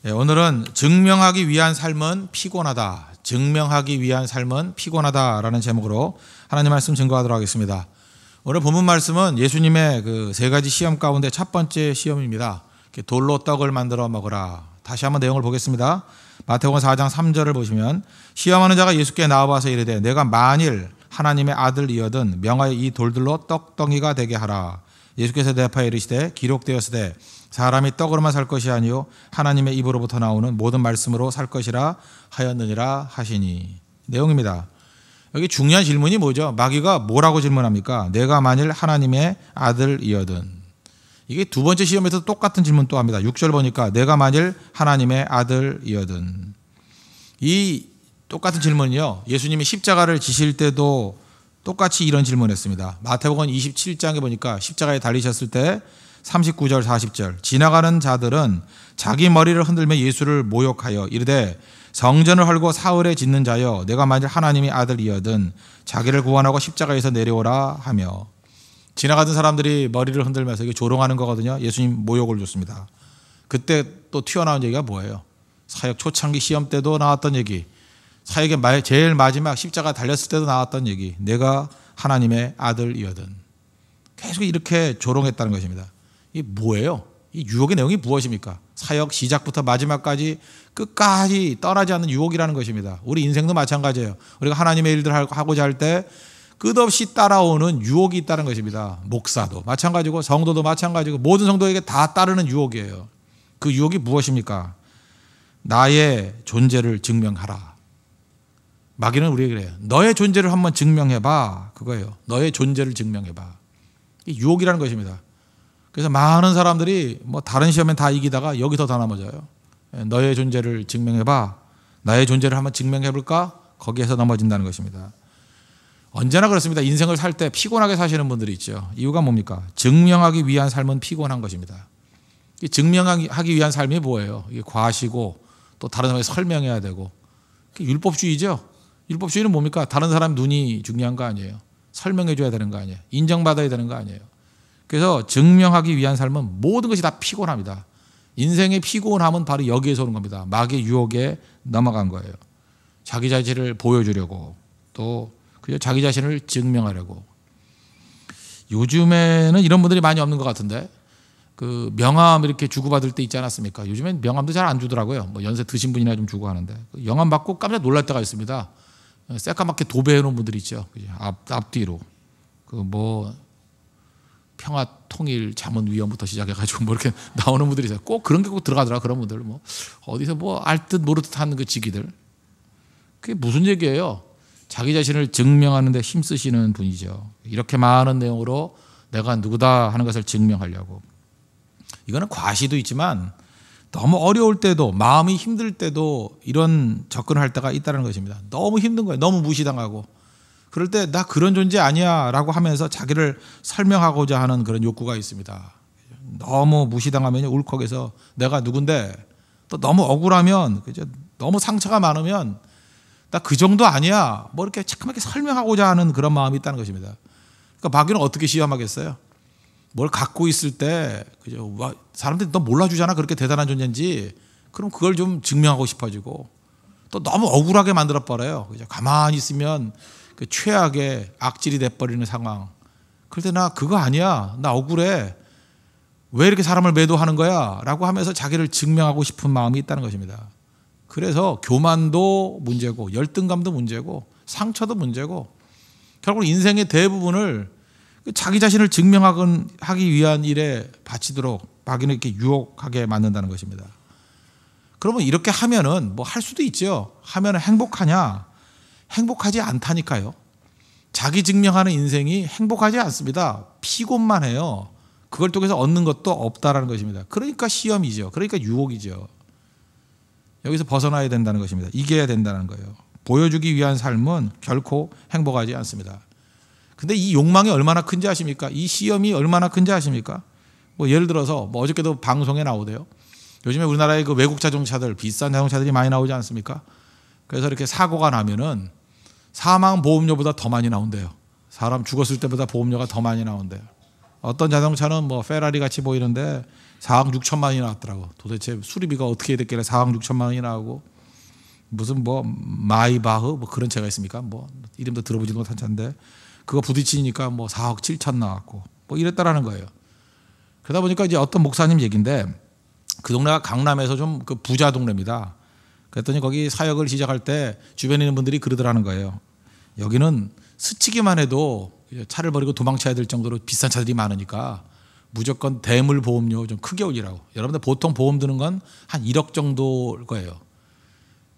오늘은 증명하기 위한 삶은 피곤하다. 증명하기 위한 삶은 피곤하다라는 제목으로 하나님 말씀 증거하도록 하겠습니다. 오늘 본문 말씀은 예수님의 그 세 가지 시험 가운데 첫 번째 시험입니다. 돌로 떡을 만들어 먹으라. 다시 한번 내용을 보겠습니다. 마태복음 4장 3절을 보시면 시험하는 자가 예수께 나와서 이르되 내가 만일 하나님의 아들이거든 명하여 이 돌들로 떡덩이가 되게 하라. 예수께서 대답하여 이르시되 기록되었으되 사람이 떡으로만 살 것이 아니요 하나님의 입으로부터 나오는 모든 말씀으로 살 것이라 하였느니라 하시니. 내용입니다. 여기 중요한 질문이 뭐죠? 마귀가 뭐라고 질문합니까? 내가 만일 하나님의 아들이거든. 이게 두 번째 시험에서 똑같은 질문 또 합니다. 6절 보니까 내가 만일 하나님의 아들이거든. 이 똑같은 질문이요, 예수님이 십자가를 지실 때도 똑같이 이런 질문했습니다. 마태복음 27장에 보니까 십자가에 달리셨을 때 39절 40절 지나가는 자들은 자기 머리를 흔들며 예수를 모욕하여 이르되 성전을 헐고 사흘에 짓는 자여 내가 만일 하나님의 아들이거든 자기를 구원하고 십자가에서 내려오라 하며. 지나가던 사람들이 머리를 흔들면서 이게 조롱하는 거거든요. 예수님 모욕을 줬습니다. 그때 또 튀어나온 얘기가 뭐예요? 사역 초창기 시험 때도 나왔던 얘기, 사역의 제일 마지막 십자가 달렸을 때도 나왔던 얘기, 내가 하나님의 아들이거든. 계속 이렇게 조롱했다는 것입니다. 이게 뭐예요? 이 유혹의 내용이 무엇입니까? 사역 시작부터 마지막까지 끝까지 떠나지 않는 유혹이라는 것입니다. 우리 인생도 마찬가지예요. 우리가 하나님의 일들을 하고자 할 때 끝없이 따라오는 유혹이 있다는 것입니다. 목사도 마찬가지고 성도도 마찬가지고 모든 성도에게 다 따르는 유혹이에요. 그 유혹이 무엇입니까? 나의 존재를 증명하라. 마귀는 우리에게 그래요. 너의 존재를 한번 증명해봐. 그거예요. 너의 존재를 증명해봐. 이 유혹이라는 것입니다. 그래서 많은 사람들이 뭐 다른 시험엔 다 이기다가 여기서 다 넘어져요. 너의 존재를 증명해봐. 나의 존재를 한번 증명해볼까? 거기에서 넘어진다는 것입니다. 언제나 그렇습니다. 인생을 살 때 피곤하게 사시는 분들이 있죠. 이유가 뭡니까? 증명하기 위한 삶은 피곤한 것입니다. 증명하기 위한 삶이 뭐예요? 이게 과시고 또 다른 사람에게 설명해야 되고. 율법주의죠. 율법주의는 뭡니까? 다른 사람 눈이 중요한 거 아니에요. 설명해 줘야 되는 거 아니에요. 인정받아야 되는 거 아니에요. 그래서 증명하기 위한 삶은 모든 것이 다 피곤합니다. 인생의 피곤함은 바로 여기에서 오는 겁니다. 마귀의 유혹에 넘어간 거예요. 자기 자신을 보여주려고, 또 자기 자신을 증명하려고. 요즘에는 이런 분들이 많이 없는 것 같은데, 그 명함 이렇게 주고받을 때 있지 않았습니까? 요즘엔 명함도 잘 안 주더라고요. 뭐 연세 드신 분이나 좀 주고 하는데, 영함 받고 깜짝 놀랄 때가 있습니다. 새까맣게 도배해 놓은 분들이 있죠. 앞뒤로. 그 뭐 평화 통일 자문위원부터 시작해가지고 뭐 이렇게 나오는 분들이 있어요. 꼭 그런 게 꼭 들어가더라. 그런 분들 뭐 어디서 뭐 알 듯 모를 듯 하는 그 지기들. 그게 무슨 얘기예요? 자기 자신을 증명하는 데 힘쓰시는 분이죠. 이렇게 많은 내용으로 내가 누구다 하는 것을 증명하려고. 이거는 과시도 있지만 너무 어려울 때도, 마음이 힘들 때도 이런 접근을 할 때가 있다는 것입니다. 너무 힘든 거예요. 너무 무시당하고. 그럴 때 나 그런 존재 아니야 라고 하면서 자기를 설명하고자 하는 그런 욕구가 있습니다. 너무 무시당하면 울컥해서 내가 누군데, 또 너무 억울하면, 너무 상처가 많으면 나 그 정도 아니야 뭐 이렇게 자꾸만 설명하고자 하는 그런 마음이 있다는 것입니다. 그러니까 마귀는 어떻게 시험하겠어요? 뭘 갖고 있을 때 사람들이 너 몰라주잖아, 그렇게 대단한 존재인지. 그럼 그걸 좀 증명하고 싶어지고, 또 너무 억울하게 만들어버려요. 가만히 있으면 그 최악의 악질이 돼버리는 상황. 그럴 때 나 그거 아니야, 나 억울해, 왜 이렇게 사람을 매도하는 거야 라고 하면서 자기를 증명하고 싶은 마음이 있다는 것입니다. 그래서 교만도 문제고, 열등감도 문제고, 상처도 문제고, 결국 인생의 대부분을 자기 자신을 증명하기 위한 일에 바치도록 마귀는 이렇게 유혹하게 만든다는 것입니다. 그러면 이렇게 하면은 뭐 할 수도 있죠. 하면은 행복하냐? 행복하지 않다니까요. 자기 증명하는 인생이 행복하지 않습니다. 피곤만 해요. 그걸 통해서 얻는 것도 없다라는 것입니다. 그러니까 시험이죠. 그러니까 유혹이죠. 여기서 벗어나야 된다는 것입니다. 이겨야 된다는 거예요. 보여주기 위한 삶은 결코 행복하지 않습니다. 근데 이 욕망이 얼마나 큰지 아십니까? 이 시험이 얼마나 큰지 아십니까? 뭐 예를 들어서 뭐 어저께도 방송에 나오대요. 요즘에 우리나라의 그 외국 자동차들, 비싼 자동차들이 많이 나오지 않습니까? 그래서 이렇게 사고가 나면은 사망 보험료보다 더 많이 나온대요. 사람 죽었을 때보다 보험료가 더 많이 나온대요. 어떤 자동차는 뭐 페라리 같이 보이는데 4억 6천만 원이 나왔더라고. 도대체 수리비가 어떻게 됐길래 4억 6천만 원이 나오고, 무슨 뭐 마이바흐 뭐 그런 차가 있습니까? 뭐 이름도 들어보지도 못한 차인데 그거 부딪히니까 뭐 4억 7천 나왔고 뭐 이랬다라는 거예요. 그러다 보니까 이제 어떤 목사님 얘기인데, 그 동네가 강남에서 좀 그 부자 동네입니다. 그랬더니 거기 사역을 시작할 때 주변에 있는 분들이 그러더라는 거예요. 여기는 스치기만 해도 차를 버리고 도망쳐야 될 정도로 비싼 차들이 많으니까 무조건 대물 보험료 좀 크게 올리라고. 여러분들 보통 보험 드는 건 한 1억 정도일 거예요.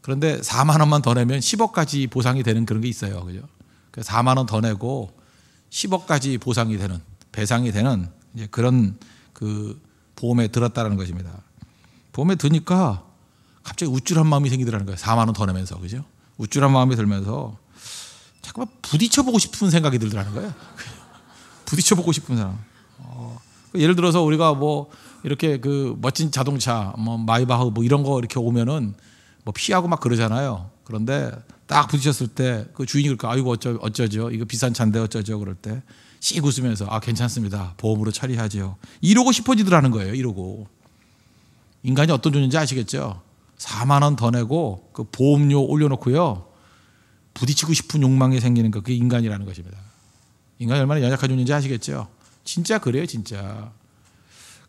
그런데 4만 원만 더 내면 10억까지 보상이 되는 그런 게 있어요. 그죠? 4만 원 더 내고 10억까지 보상이 되는, 배상이 되는 이제 그런 그 보험에 들었다는 것입니다. 보험에 드니까 갑자기 우쭐한 마음이 생기더라는 거예요. 4만 원 더 내면서. 그죠? 우쭐한 마음이 들면서 잠깐만 부딪혀보고 싶은 생각이 들더라는 거예요. 부딪혀보고 싶은 사람. 예를 들어서 우리가 뭐 이렇게 그 멋진 자동차, 뭐 마이바흐 뭐 이런 거 이렇게 오면은 뭐 피하고 막 그러잖아요. 그런데 딱 부딪혔을 때 그 주인이 그럴까, 아이고 어쩌죠? 이거 비싼 차인데 어쩌죠? 그럴 때 씩 웃으면서 아 괜찮습니다. 보험으로 처리하죠. 이러고 싶어지더라는 거예요. 이러고. 인간이 어떤 존재인지 아시겠죠? 4만 원 더 내고 그 보험료 올려놓고요. 부딪히고 싶은 욕망이 생기는 거, 그게 인간이라는 것입니다. 인간이 얼마나 연약한 존재인지 아시겠죠? 진짜 그래요, 진짜.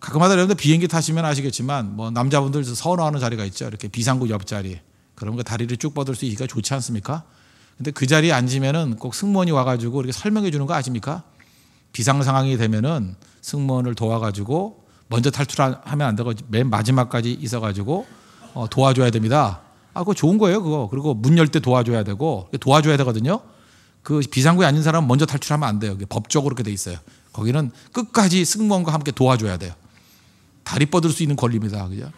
가끔마다 여러분들 비행기 타시면 아시겠지만 뭐 남자분들 선호하는 자리가 있죠. 이렇게 비상구 옆자리. 그러면 그 다리를 쭉 뻗을 수 있으니까 좋지 않습니까? 근데 그 자리에 앉으면은 꼭 승무원이 와가지고 이렇게 설명해 주는 거 아십니까? 비상 상황이 되면은 승무원을 도와가지고 먼저 탈출하면 안 되고 맨 마지막까지 있어가지고 도와줘야 됩니다. 아, 그거 좋은 거예요, 그거. 그리고 문 열 때 도와줘야 되고, 도와줘야 되거든요. 그 비상구에 앉은 사람은 먼저 탈출하면 안 돼요. 법적으로 그렇게 돼 있어요. 거기는 끝까지 승무원과 함께 도와줘야 돼요. 다리 뻗을 수 있는 권리입니다. 그죠?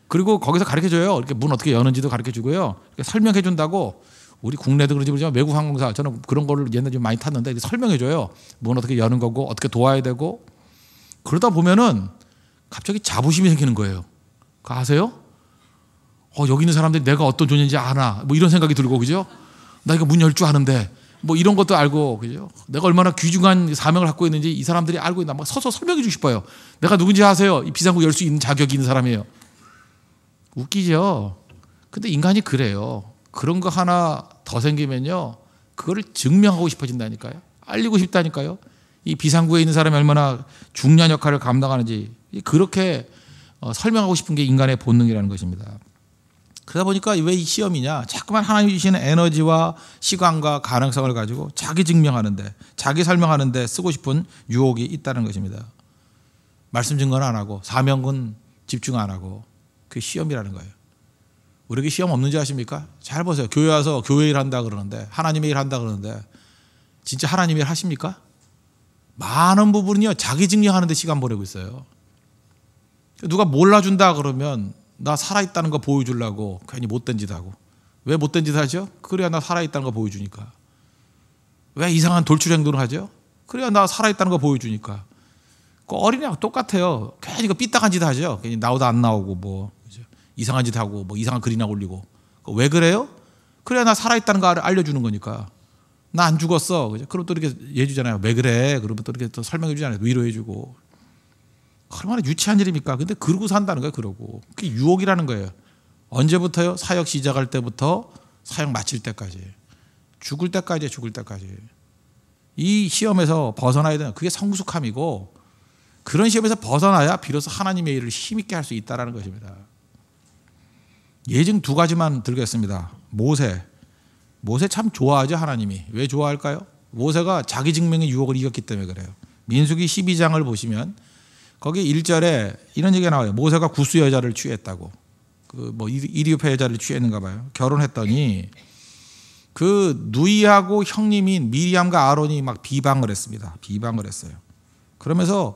그리고 거기서 가르쳐 줘요. 이렇게 문 어떻게 여는지도 가르쳐 주고요. 설명해 준다고. 우리 국내도 그러지 모르지만 외국 항공사, 저는 그런 거를 옛날에 좀 많이 탔는데 설명해 줘요. 문 어떻게 여는 거고, 어떻게 도와야 되고. 그러다 보면은 갑자기 자부심이 생기는 거예요. 그거 아세요? 여기 있는 사람들이 내가 어떤 존재인지 아나, 뭐 이런 생각이 들고, 그죠? 나 이거 문 열 줄 아는데, 뭐 이런 것도 알고, 그죠? 내가 얼마나 귀중한 사명을 갖고 있는지 이 사람들이 알고 있나, 막 서서 설명해 주고 싶어요. 내가 누군지 아세요? 이 비상구 열 수 있는 자격이 있는 사람이에요. 웃기죠? 근데 인간이 그래요. 그런 거 하나 더 생기면요, 그거를 증명하고 싶어진다니까요. 알리고 싶다니까요. 이 비상구에 있는 사람이 얼마나 중요한 역할을 감당하는지, 그렇게 설명하고 싶은 게 인간의 본능이라는 것입니다. 그러다 보니까 왜 이 시험이냐? 자꾸만 하나님이 주시는 에너지와 시간과 가능성을 가지고 자기 증명하는데, 자기 설명하는데 쓰고 싶은 유혹이 있다는 것입니다. 말씀 증거는 안 하고, 사명은 집중 안 하고, 그게 시험이라는 거예요. 우리에게 시험 없는지 아십니까? 잘 보세요. 교회 와서 교회 일 한다 그러는데, 하나님의 일 한다 그러는데, 진짜 하나님의 일 하십니까? 많은 부분이요, 자기 증명하는 데 시간 보내고 있어요. 누가 몰라준다 그러면 나 살아있다는 거 보여주려고 괜히 못된 짓 하고. 왜 못된 짓 하죠? 그래야 나 살아있다는 거 보여주니까. 왜 이상한 돌출 행동을 하죠? 그래야 나 살아있다는 거 보여주니까. 그 어린애하고 똑같아요. 괜히 그 삐딱한 짓 하죠. 괜히 나오다 안 나오고 뭐 그죠? 이상한 짓 하고 뭐 이상한 글이나 올리고. 왜 그래요? 그래야 나 살아있다는 거 알려주는 거니까. 나 안 죽었어. 그죠? 그럼 또 이렇게 얘기해주잖아요. 왜 그래? 그러면 또 이렇게 또 설명해주잖아요. 위로해주고. 얼마나 유치한 일입니까? 근데 그러고 산다는 거예요. 그러고. 그게 유혹이라는 거예요. 언제부터요? 사역 시작할 때부터 사역 마칠 때까지. 죽을 때까지, 죽을 때까지. 이 시험에서 벗어나야 되는, 그게 성숙함이고, 그런 시험에서 벗어나야 비로소 하나님의 일을 힘있게 할 수 있다는 것입니다. 예증 2가지만 들겠습니다. 모세 참 좋아하죠, 하나님이. 왜 좋아할까요? 모세가 자기 증명의 유혹을 이겼기 때문에 그래요. 민수기 12장을 보시면 거기 1절에 이런 얘기가 나와요. 모세가 구스 여자를 취했다고. 그 뭐 이디오페 여자를 취했는가 봐요. 결혼했더니 그 누이하고 형님인 미리암과 아론이 막 비방을 했습니다. 비방을 했어요. 그러면서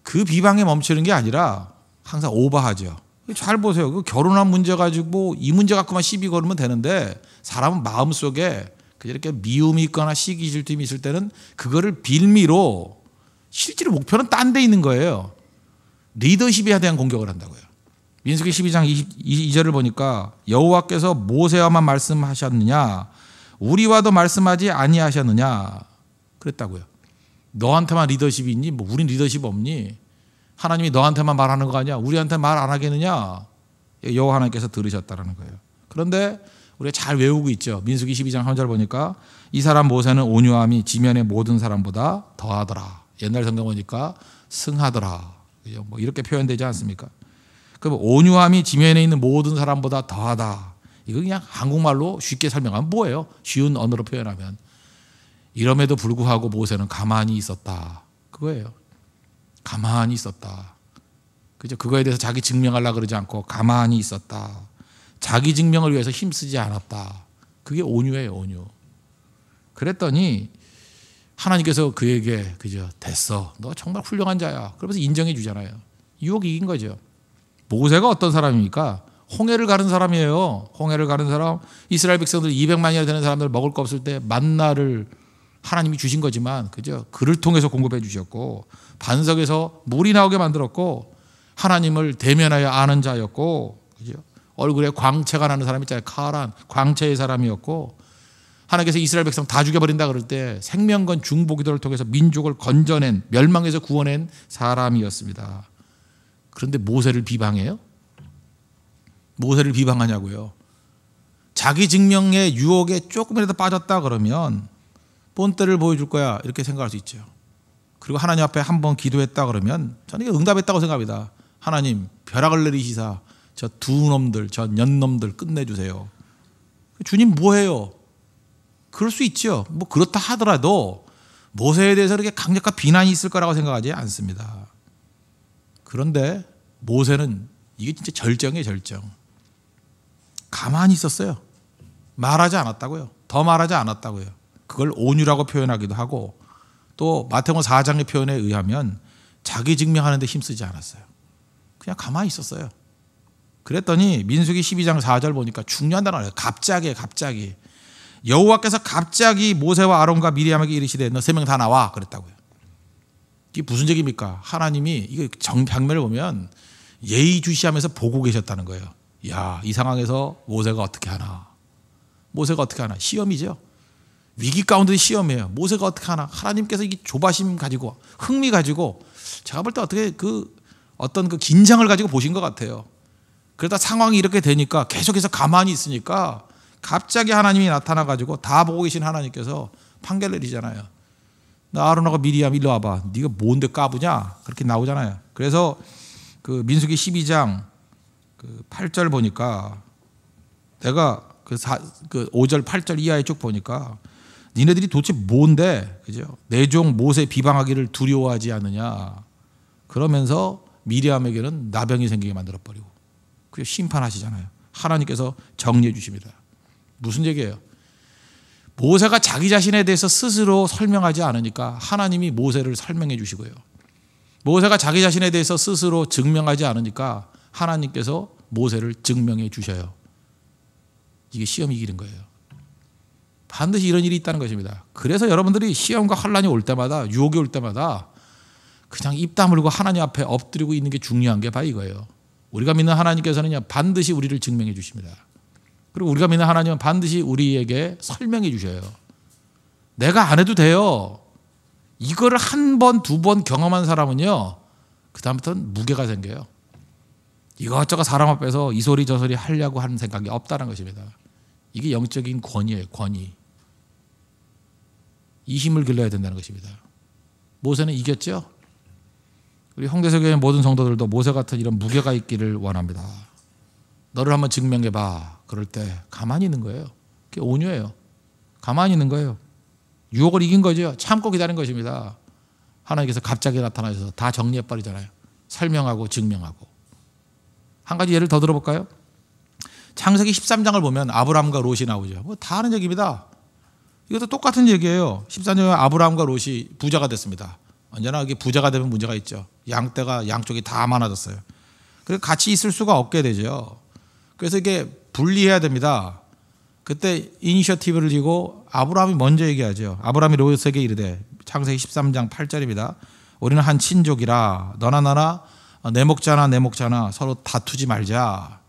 그 비방에 멈추는 게 아니라 항상 오버하죠. 잘 보세요. 그 결혼한 문제 가지고 이 문제 갖고만 시비 걸으면 되는데, 사람은 마음속에 이렇게 미움이 있거나 시기 질투가 있을 때는 그거를 빌미로 실제로 목표는 딴 데 있는 거예요. 리더십에 대한 공격을 한다고요. 민수기 12장 22절을 보니까 여호와께서 모세와만 말씀하셨느냐, 우리와도 말씀하지 아니하셨느냐 그랬다고요. 너한테만 리더십이 있니? 뭐 우린 리더십 없니? 하나님이 너한테만 말하는 거 아니야? 우리한테 말 안 하겠느냐? 여호와 하나님께서 들으셨다라는 거예요. 그런데 우리가 잘 외우고 있죠. 민수기 12장 3절 보니까 이 사람 모세는 온유함이 지면의 모든 사람보다 더하더라. 옛날 성경 보니까 승하더라. 뭐 이렇게 표현되지 않습니까? 그럼 온유함이 지면에 있는 모든 사람보다 더하다. 이거 그냥 한국말로 쉽게 설명하면 뭐예요? 쉬운 언어로 표현하면 이럼에도 불구하고 모세는 가만히 있었다. 그거예요. 가만히 있었다. 그죠? 그거에 대해서 자기 증명하려고 그러지 않고 가만히 있었다. 자기 증명을 위해서 힘쓰지 않았다. 그게 온유예요, 온유. 그랬더니 하나님께서 그에게 그죠? 됐어. 너 정말 훌륭한 자야. 그러면서 인정해 주잖아요. 유혹이 이긴 거죠. 모세가 어떤 사람입니까? 홍해를 가른 사람이에요. 홍해를 가른 사람. 이스라엘 백성들 200만이나 되는 사람들 먹을 거 없을 때 만나를 하나님이 주신 거지만 그죠? 그를 통해서 공급해 주셨고 반석에서 물이 나오게 만들었고 하나님을 대면하여 아는 자였고 그죠? 얼굴에 광채가 나는 사람 있잖아요. 카란 광채의 사람이었고 하나님께서 이스라엘 백성 다 죽여버린다 그럴 때 생명건 중보기도를 통해서 민족을 건져낸 멸망에서 구원한 사람이었습니다. 그런데 모세를 비방해요? 모세를 비방하냐고요? 자기 증명의 유혹에 조금이라도 빠졌다 그러면 본때를 보여줄 거야 이렇게 생각할 수 있죠. 그리고 하나님 앞에 한번 기도했다 그러면 저는 이게 응답했다고 생각합니다. 하나님 벼락을 내리시사 저 두 놈들 저 년놈들 끝내주세요. 주님 뭐해요? 그럴 수 있죠. 뭐 그렇다 하더라도 모세에 대해서 그렇게 강력한 비난이 있을 거라고 생각하지 않습니다. 그런데 모세는 이게 진짜 절정이에요. 절정. 가만히 있었어요. 말하지 않았다고요. 더 말하지 않았다고요. 그걸 온유라고 표현하기도 하고 또 마태복음 4장의 표현에 의하면 자기 증명하는 데 힘쓰지 않았어요. 그냥 가만히 있었어요. 그랬더니 민수기 12장 4절 보니까 중요한 단어예요. 갑자기 여호와께서 갑자기 모세와 아론과 미리암에게 이르시되 너 세 명 다 나와 그랬다고요. 이게 무슨 얘기입니까? 하나님이 이거 정방면을 보면 예의주시하면서 보고 계셨다는 거예요. 야, 이 상황에서 모세가 어떻게 하나? 모세가 어떻게 하나? 시험이죠. 위기 가운데 시험이에요. 모세가 어떻게 하나? 하나님께서 이 조바심 가지고 흥미 가지고 제가 볼 때 어떻게 어떤 그 긴장을 가지고 보신 것 같아요. 그러다 상황이 이렇게 되니까 계속해서 가만히 있으니까 갑자기 하나님이 나타나 가지고 다 보고 계신 하나님께서 판결 내리잖아요. 나 아론하고 미리암 일로 와봐. 네가 뭔데 까부냐? 그렇게 나오잖아요. 그래서 그 민수기 12장 그 8절 보니까 내가 그 5절 8절 이하에 쭉 보니까 니네들이 도대체 뭔데? 그죠? 내 종 모세 비방하기를 두려워하지 않느냐? 그러면서 미리암에게는 나병이 생기게 만들어 버리고 그 심판하시잖아요. 하나님께서 정리해 주십니다. 무슨 얘기예요? 모세가 자기 자신에 대해서 스스로 설명하지 않으니까 하나님이 모세를 설명해 주시고요. 모세가 자기 자신에 대해서 스스로 증명하지 않으니까 하나님께서 모세를 증명해 주셔요. 이게 시험이 이기는 거예요. 반드시 이런 일이 있다는 것입니다. 그래서 여러분들이 시험과 환란이 올 때마다 유혹이 올 때마다 그냥 입 다물고 하나님 앞에 엎드리고 있는 게 중요한 게 바로 이거예요. 우리가 믿는 하나님께서는 반드시 우리를 증명해 주십니다. 그리고 우리가 믿는 하나님은 반드시 우리에게 설명해 주셔요. 내가 안 해도 돼요. 이거를 한 번, 두 번 경험한 사람은요, 그 다음부터는 무게가 생겨요. 이것저것 사람 앞에서 이 소리 저 소리 하려고 하는 생각이 없다는 것입니다. 이게 영적인 권위예요. 권위. 이 힘을 길러야 된다는 것입니다. 모세는 이겼죠. 우리 홍대서교회 모든 성도들도 모세 같은 이런 무게가 있기를 원합니다. 너를 한번 증명해봐. 그럴 때 가만히 있는 거예요. 그게 온유예요. 가만히 있는 거예요. 유혹을 이긴 거죠. 참고 기다린 것입니다. 하나님께서 갑자기 나타나셔서 다 정리해버리잖아요. 설명하고 증명하고. 한 가지 예를 더 들어볼까요? 창세기 13장을 보면 아브라함과 롯이 나오죠. 뭐 다 아는 얘기입니다. 이것도 똑같은 얘기예요. 13장에 아브라함과 롯이 부자가 됐습니다. 언제나 이게 부자가 되면 문제가 있죠. 양떼가 양쪽이 다 많아졌어요. 그래서 같이 있을 수가 없게 되죠. 그래서 이게 분리해야 됩니다. 그때 이니셔티브를 지고 아브라함이 먼저 얘기하죠. 아브라함이 롯에게 이르되 창세기 13장 8절입니다. 우리는 한 친족이라 너나 나나 내 목자나 서로 다투지 말자.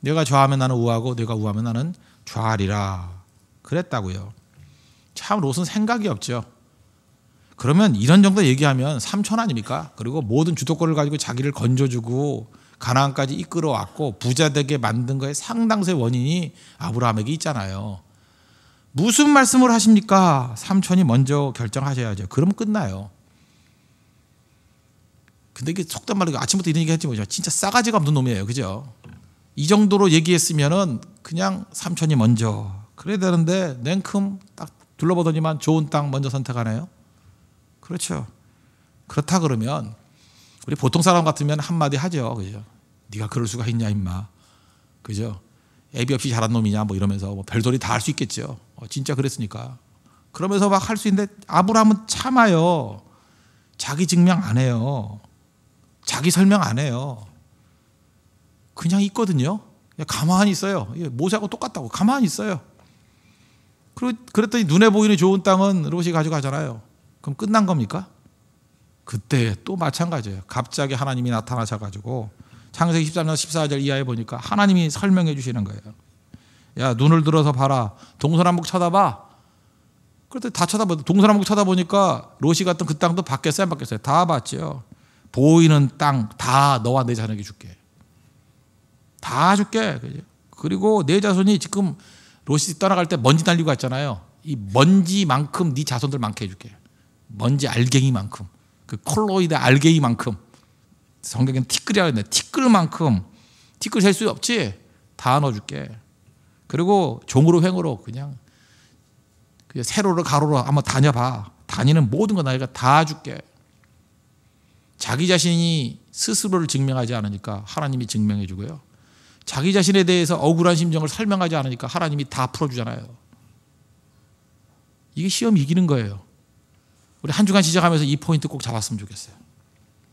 네가 좌하면 나는 우하고 네가 우하면 나는 좌하리라. 그랬다고요. 참 롯은 생각이 없죠. 그러면 이런 정도 얘기하면 삼촌 아닙니까? 그리고 모든 주도권을 가지고 자기를 건져주고 가나안까지 이끌어왔고 부자 되게 만든 거에 상당수의 원인이 아브라함에게 있잖아요. 무슨 말씀을 하십니까? 삼촌이 먼저 결정하셔야죠. 그러면 끝나요. 근데 이게 속된 말로 아침부터 이런 얘기 했지 뭐죠. 진짜 싸가지가 없는 놈이에요. 그죠? 이 정도로 얘기했으면은 그냥 삼촌이 먼저 그래야 되는데 냉큼 딱 둘러보더니만 좋은 땅 먼저 선택하네요. 그렇죠. 그렇다 그러면 우리 보통 사람 같으면 한마디 하죠. 그죠? 네가 그럴 수가 있냐 임마. 그죠? 애비 없이 자란 놈이냐 뭐 이러면서 뭐 별소리 다 할 수 있겠죠. 진짜 그랬으니까. 그러면서 막 할 수 있는데 아브라함은 참아요. 자기 증명 안 해요. 자기 설명 안 해요. 그냥 있거든요. 그냥 가만히 있어요. 모세하고 똑같다고 가만히 있어요. 그랬더니 눈에 보이는 좋은 땅은 롯이 가져가잖아요. 그럼 끝난 겁니까? 그때 또 마찬가지예요. 갑자기 하나님이 나타나셔가지고 창세기 13장 14절 이하에 보니까 하나님이 설명해 주시는 거예요. 야, 눈을 들어서 봐라. 동서남북 쳐다봐. 그랬더니 다 쳐다보고 동서남북 쳐다보니까 롯이 갔던 그 땅도 바뀌었어요, 안 바뀌었어요? 다 봤죠. 보이는 땅 다 너와 내 자녀에게 줄게. 다 줄게. 그리고 내 자손이 지금 롯이 떠나갈 때 먼지 날리고 갔잖아요. 이 먼지만큼 네 자손들 많게 해줄게. 먼지 알갱이만큼. 그 콜로이드 알갱이만큼. 성경에는 티끌이라고 했는데 티끌만큼. 티끌 셀 수 없지? 다 넣어줄게. 그리고 종으로 횡으로 그냥 세로로 가로로 한번 다녀봐. 다니는 모든 거 나이가 다 줄게. 자기 자신이 스스로를 증명하지 않으니까 하나님이 증명해 주고요. 자기 자신에 대해서 억울한 심정을 설명하지 않으니까 하나님이 다 풀어주잖아요. 이게 시험 이기는 거예요. 우리 한 주간 시작하면서 이 포인트 꼭 잡았으면 좋겠어요.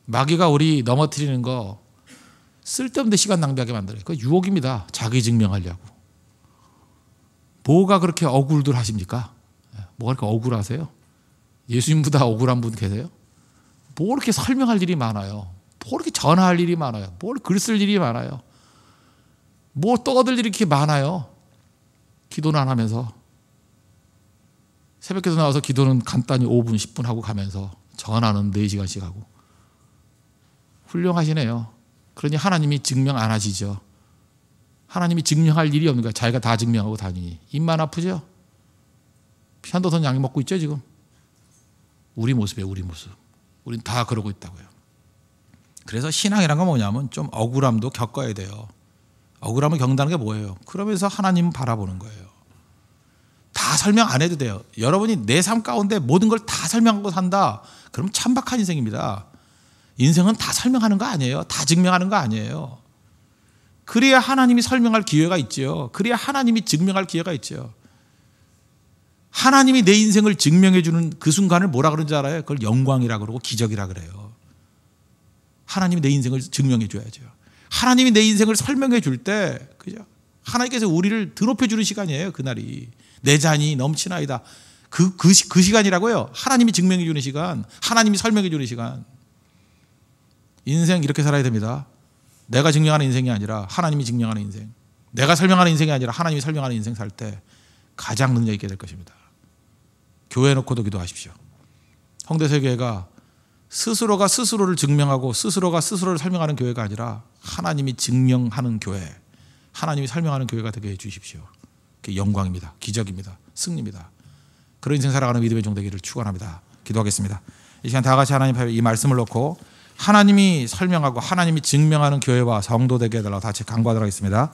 마귀가 우리 넘어뜨리는 거 쓸데없는 시간 낭비하게 만들어요. 그거 유혹입니다. 자기 증명하려고. 뭐가 그렇게 억울들 하십니까? 뭐가 그렇게 억울하세요? 예수님보다 억울한 분 계세요? 뭐 이렇게 설명할 일이 많아요? 뭐 이렇게 전화할 일이 많아요? 뭘 글 쓸 일이 많아요? 뭐 떠들 일이 이렇게 많아요? 기도는 안 하면서 새벽기도 나와서 기도는 간단히 5분 10분 하고 가면서 전화는 4시간씩 하고 훌륭하시네요. 그러니 하나님이 증명 안 하시죠. 하나님이 증명할 일이 없는 거야. 자기가 다 증명하고 다니니 입만 아프죠? 편도선 약 먹고 있죠 지금. 우리 모습이에요. 우리 모습. 우린 다 그러고 있다고요. 그래서 신앙이란 건 뭐냐면 좀 억울함도 겪어야 돼요. 억울함을 겪는다는 게 뭐예요? 그러면서 하나님 바라보는 거예요. 다 설명 안 해도 돼요. 여러분이 내 삶 가운데 모든 걸 다 설명하고 산다. 그럼 천박한 인생입니다. 인생은 다 설명하는 거 아니에요. 다 증명하는 거 아니에요. 그래야 하나님이 설명할 기회가 있죠. 그래야 하나님이 증명할 기회가 있죠. 하나님이 내 인생을 증명해 주는 그 순간을 뭐라 그러는 줄 알아요? 그걸 영광이라 그러고 기적이라 그래요. 하나님이 내 인생을 증명해 줘야죠. 하나님이 내 인생을 설명해 줄 때 그죠? 하나님께서 우리를 드높여 주는 시간이에요. 그날이. 내 잔이 넘치나이다. 그 시간이라고요. 하나님이 증명해 주는 시간. 하나님이 설명해 주는 시간. 인생 이렇게 살아야 됩니다. 내가 증명하는 인생이 아니라 하나님이 증명하는 인생. 내가 설명하는 인생이 아니라 하나님이 설명하는 인생 살 때 가장 능력 있게 될 것입니다. 교회 놓고도 기도하십시오. 홍대세교회가 스스로가 스스로를 증명하고 스스로가 스스로를 설명하는 교회가 아니라 하나님이 증명하는 교회, 하나님이 설명하는 교회가 되게 해 주십시오. 그게 영광입니다. 기적입니다. 승리입니다. 그런 인생 살아가는 믿음의 종 되기를 축원합니다. 기도하겠습니다. 이 시간 다 같이 하나님 앞에 이 말씀을 놓고 하나님이 설명하고 하나님이 증명하는 교회와 성도 되게 해달라고 다 같이 간구하도록 하겠습니다.